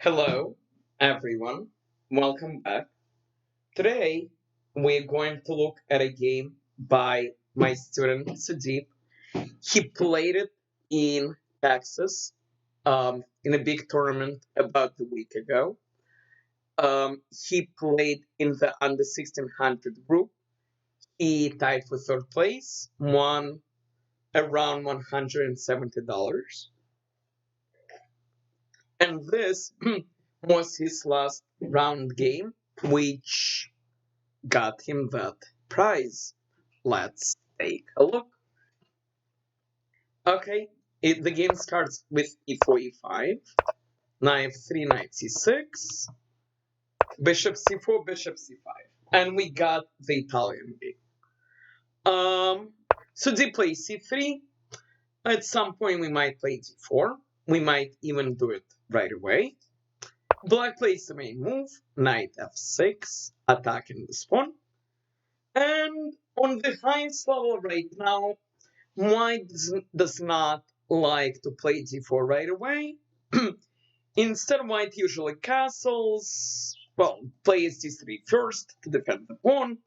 Hello, everyone. Welcome back. Today, we're going to look at a game by my student Sudeep. He played it in Texas in a big tournament about a week ago. He played in the under 1600 group. He tied for third place, won around $170. And this was his last round game, which got him that prize. Let's take a look. Okay, the game starts with e4, e5, knight f3, knight c6, bishop c4, bishop c5, and we got the Italian game. So they play c3. At some point, we might play d4. We might even do it right away. Black plays the main move, knight f6, attacking this pawn. And on the highest level right now, white does not like to play d4 right away. Instead, white usually castles, plays d3 first to defend the pawn,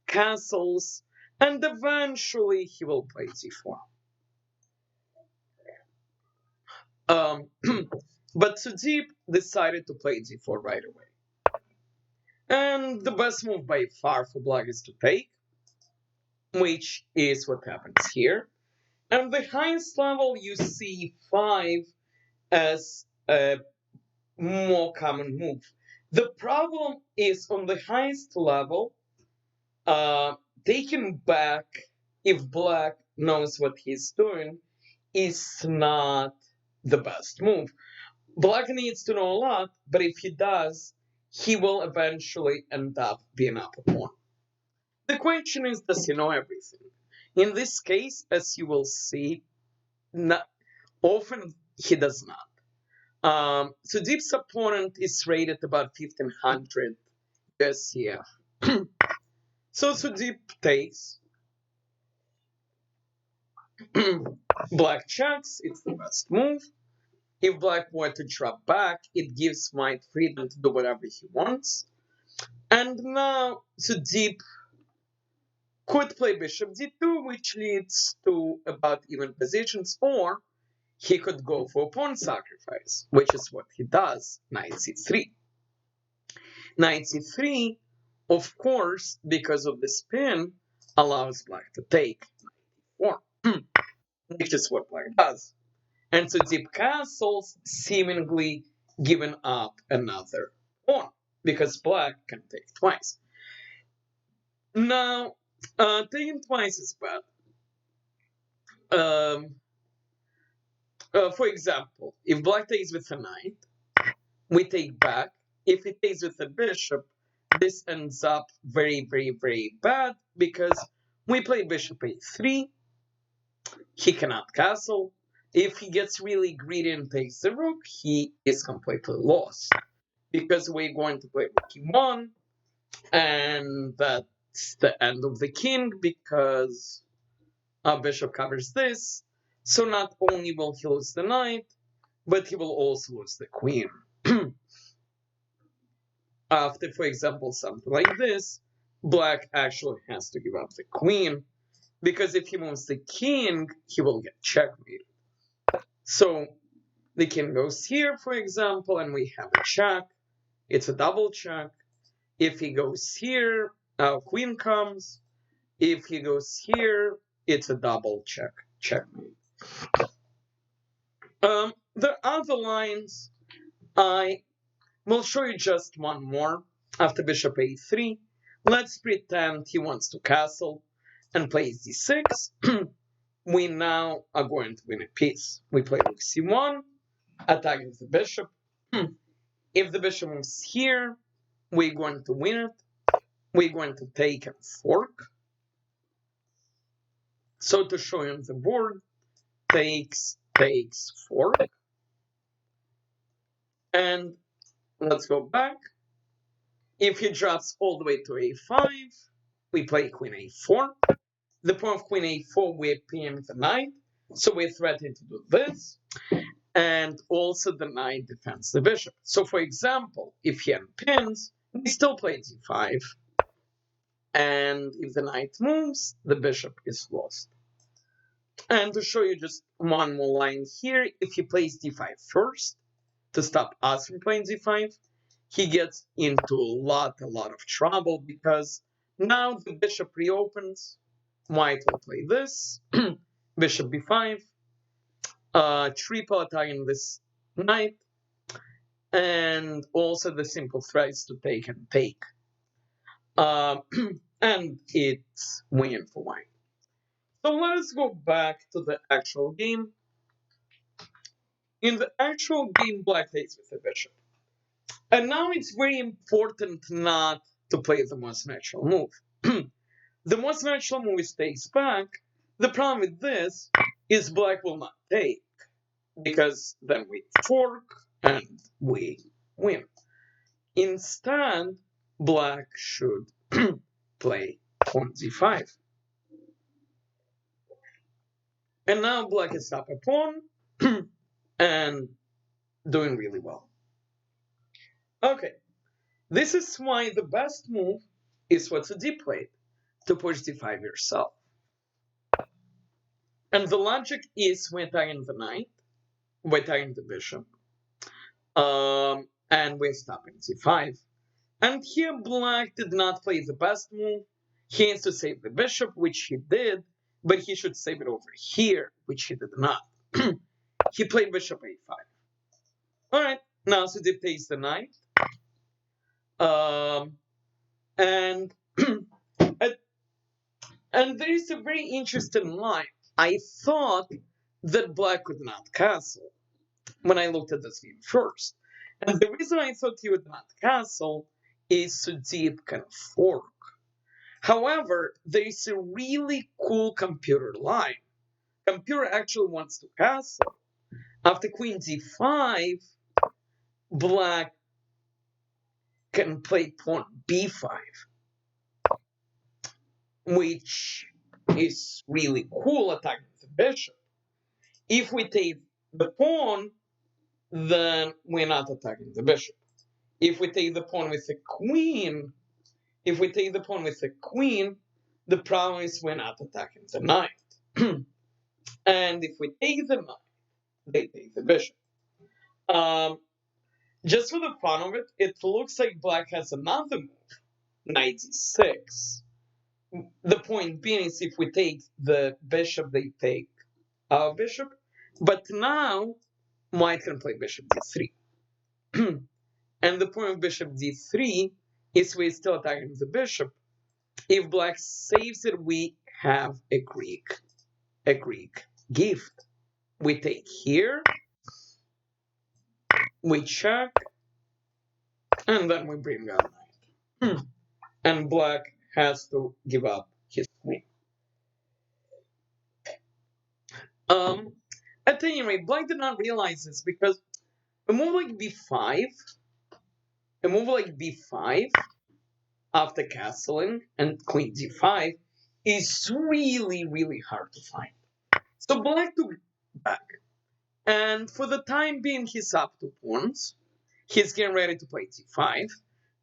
castles, and eventually he will play d4. But Sudeep decided to play d4 right away. And the best move by far for black is to take, which is what happens here. And the highest level, you see 5 as a more common move. The problem is on the highest level, taking back, if black knows what he's doing, is not the best move. Black needs to know a lot, but if he does, he will eventually end up being up a pawn. The question is, does he know everything? In this case, as you will see, often he does not. Sudeep's opponent is rated about 1500 USCF. So Sudeep takes. Black checks, it's the best move. If black were to drop back, it gives white freedom to do whatever he wants. And now Sudeep could play bishop d2, which leads to about even positions, or he could go for pawn sacrifice, which is what he does, knight c3. Knight c3, of course, because of the spin, allows black to take knight e4, which is what black does. And Sudeep castles, seemingly giving up another pawn, because black can take twice. Now, taking twice is bad. For example, if black takes with a knight, we take back. If it takes with a bishop, this ends up very, very, very bad because we play bishop a3. He cannot castle. If he gets really greedy and takes the rook, he is completely lost because we're going to play rook e1, and that's the end of the king because our bishop covers this. So not only will he lose the knight, but he will also lose the queen. After, for example, something like this, black actually has to give up the queen, because if he moves the king, he will get checkmated. So the king goes here, for example, and we have a check. It's a double check. If he goes here, our queen comes. If he goes here, it's a double checkmate. The other lines, I will show you just one more. After bishop a3, let's pretend he wants to castle and plays d6. We now are going to win a piece. We play rook c1, attacking the bishop. If the bishop moves here, we're going to win it. We're going to take and fork. So to show you on the board, takes, fork. And let's go back. If he drops all the way to a5, we play queen a4. The pawn of queen a4, we're pinning the knight, so we're threatening to do this. and also the knight defends the bishop. So for example, if he unpins, we still play d5, and if the knight moves, the bishop is lost. And to show you just one more line here, if he plays d5 first, to stop us from playing d5, he gets into a lot of trouble, because now the bishop reopens, white will play this, bishop b5, triple attacking this knight, and also the simple threats to take and take. And it's win for white. So let us go back to the actual game. In the actual game, black takes with the bishop. And now it's very important not to play the most natural move. The most natural move is takes back. The problem with this is black will not take, because then we fork and we win. Instead, black should play pawn d5. And now black is up a pawn and doing really well. Okay, this is why the best move is what Sudeep played, to push d5 yourself. And the logic is we're attacking the knight, we're attacking the bishop, and we're stopping c5. And here black did not play the best move. He needs to save the bishop, which he did, but he should save it over here, which he did not. He played bishop a5. Alright, now Sudeep takes the knight. And and there is a very interesting line. I thought that black could not castle when I looked at this game first. And the reason I thought he would not castle is Sudeep can fork. However, there is a really cool computer line. Computer actually wants to castle. After queen d5, black can play pawn b5, which is really cool, attacking the bishop. If we take the pawn, then we're not attacking the bishop. If we take the pawn with the queen, the problem is we're not attacking the knight. And if we take the knight, they take the bishop. Just for the fun of it, it looks like black has another move, knight d6. The point being is if we take the bishop, they take our bishop. But now, white can play bishop d3. And the point of bishop d3 is we're still attacking the bishop. If black saves it, we have a Greek gift. We take here, we check, and then we bring our knight. And black has to give up his queen. At any rate, black did not realize this, because a move like b5 after castling and queen d5 is really hard to find. So black took back, and for the time being he's up 2 pawns. He's getting ready to play d5.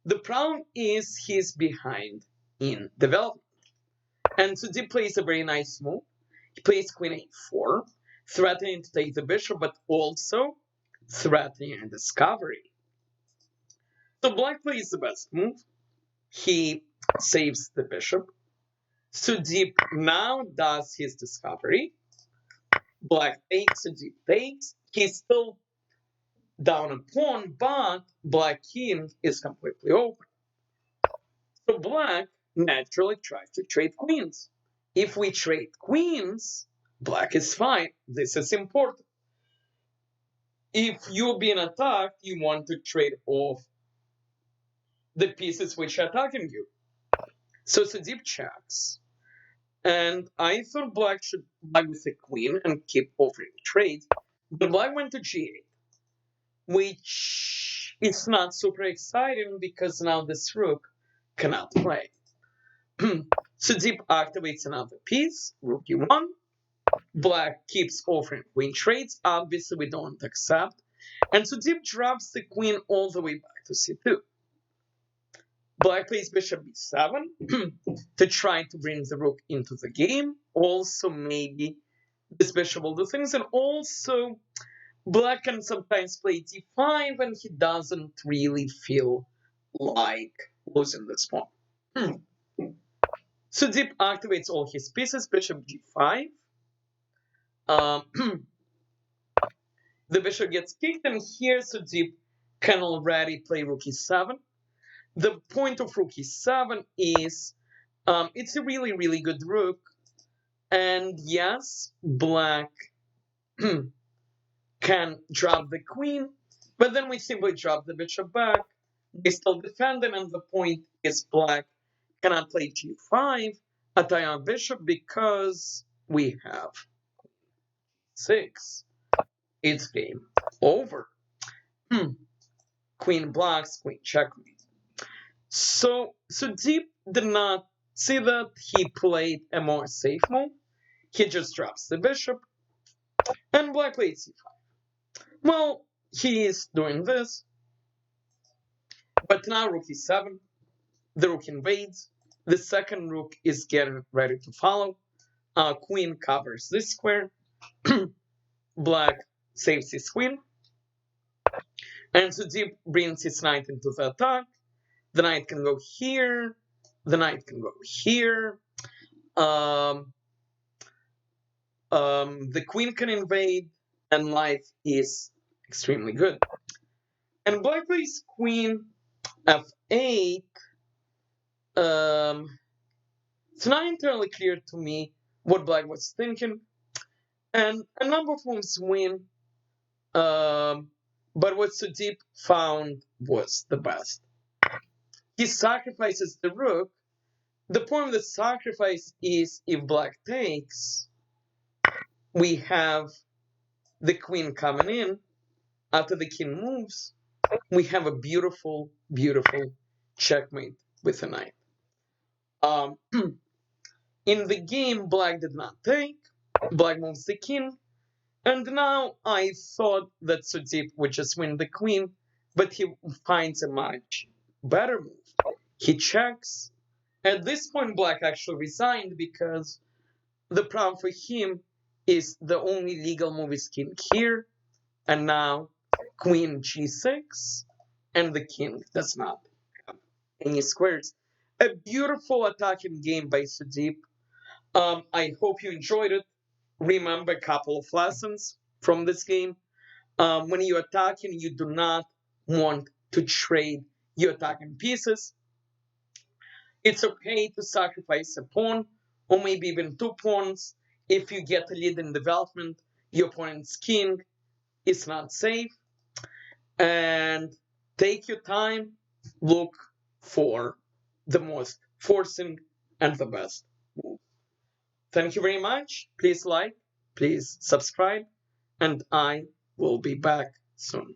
The problem is he's behind in development. And Sudeep plays a very nice move. He plays queen a4, threatening to take the bishop, but also threatening a discovery. So black plays the best move. He saves the bishop. Sudeep now does his discovery. Black takes, Sudeep takes. He's still down a pawn, but black king is completely open. So black naturally tries to trade queens. If we trade queens, black is fine. This is important. If you're being attacked, you want to trade off the pieces which are attacking you. So Sudeep checks. And I thought black should buy with the queen and keep offering trades. But black went to g8, which is not super exciting because now this rook cannot play. Sudeep activates another piece, rook e1, Black keeps offering queen trades. Obviously, we don't accept. And Sudeep drops the queen all the way back to c2. Black plays bishop b7 to try to bring the rook into the game. Also, maybe this bishop will do things. And also, Black can sometimes play d5 and he doesn't really feel like losing this pawn. Sudeep activates all his pieces, bishop g5. The bishop gets kicked, and here Sudeep can already play rook e7. The point of rook e7 is it's a really, really good rook. And yes, Black can drop the queen, but then we simply drop the bishop back. They still defend it, and the point is Black cannot play g5, attack our bishop, because we have 6. It's game over. Queen blocks, queen checkmate. So Sudeep did not see that. He played a more safe move. He just drops the bishop, and Black played c5. Well, he is doing this, but now rook e7. The rook invades. The second rook is getting ready to follow. Queen covers this square. Black saves his queen. And Sudeep brings his knight into the attack. The knight can go here. The knight can go here. The queen can invade. And life is extremely good. And Black plays queen f8. It's not entirely clear to me what Black was thinking. And a number of moves win. But what Sudeep found was the best. He sacrifices the rook. The point of the sacrifice is if Black takes, we have the queen coming in. After the king moves, we have a beautiful, beautiful checkmate with the knight. In the game, Black did not take. Black moves the king. And now I thought that Sudeep would just win the queen, but he finds a much better move. He checks. At this point, Black actually resigned because the problem for him is the only legal move is king here, and now queen g6, and the king does not have any squares. A beautiful attacking game by Sudeep. I hope you enjoyed it. Remember a couple of lessons from this game. When you're attacking, you do not want to trade your attacking pieces. It's okay to sacrifice a pawn, or maybe even 2 pawns. If you get a lead in development, your opponent's king is not safe. And take your time, look for the most forcing and the best move. Thank you very much. Please like, please subscribe, and I will be back soon.